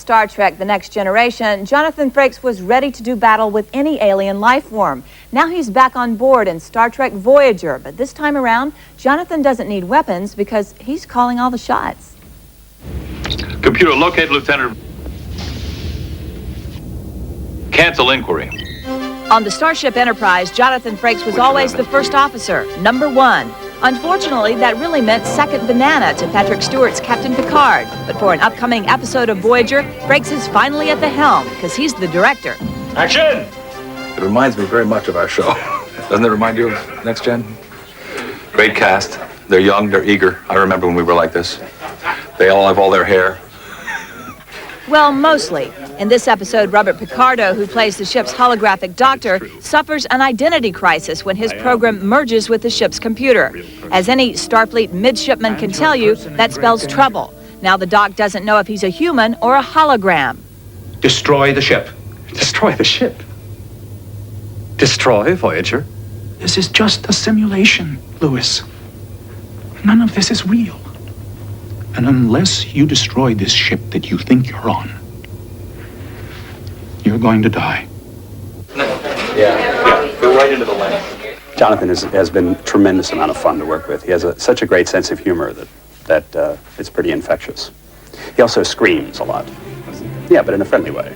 Star Trek: The Next Generation, Jonathan Frakes was ready to do battle with any alien life form. Now he's back on board in Star Trek Voyager, but this time around, Jonathan doesn't need weapons because he's calling all the shots. Computer, locate Lieutenant. Cancel inquiry. On the Starship Enterprise, Jonathan Frakes was always the first officer, #1. Unfortunately, that really meant second banana to Patrick Stewart's Captain Picard. But for an upcoming episode of Voyager, Frakes is finally at the helm because he's the director. Action! It reminds me very much of our show. Doesn't it remind you of Next Gen? Great cast. They're young, they're eager. I remember when we were like this. They all have all their hair. Well, mostly. In this episode, Robert Picardo, who plays the ship's holographic doctor, suffers an identity crisis when his program merges with the ship's computer. As any Starfleet midshipman can tell you, that spells trouble. Now the doc doesn't know if he's a human or a hologram. Destroy the ship. Destroy the ship? Destroy Voyager? This is just a simulation, Lewis. None of this is real. And unless you destroy this ship that you think you're on, you're going to die. Yeah. Go right into the lens. Jonathan has been a tremendous amount of fun to work with. He has such a great sense of humor that it's pretty infectious. He also screams a lot. Yeah, but in a friendly way.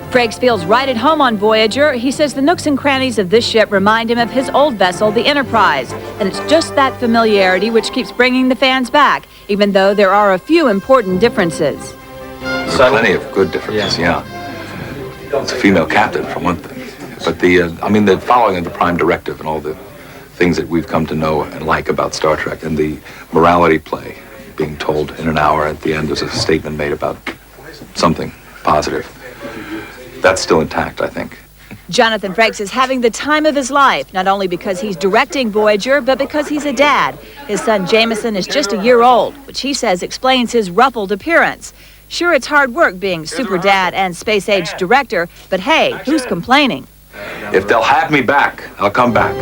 Frakes feels right at home on Voyager. He says the nooks and crannies of this ship remind him of his old vessel, the Enterprise. And it's just that familiarity which keeps bringing the fans back, even though there are a few important differences. Plenty of good differences, yeah. It's a female captain, for one thing. But the following of the Prime Directive and all the things that we've come to know and like about Star Trek, and the morality play being told in an hour at the end, there's a statement made about something positive. That's still intact, I think. Jonathan Frakes is having the time of his life, not only because he's directing Voyager, but because he's a dad. His son Jameson is just a year old, which he says explains his ruffled appearance. Sure, it's hard work being super dad and space-age director, but hey, who's complaining? If they'll have me back, I'll come back.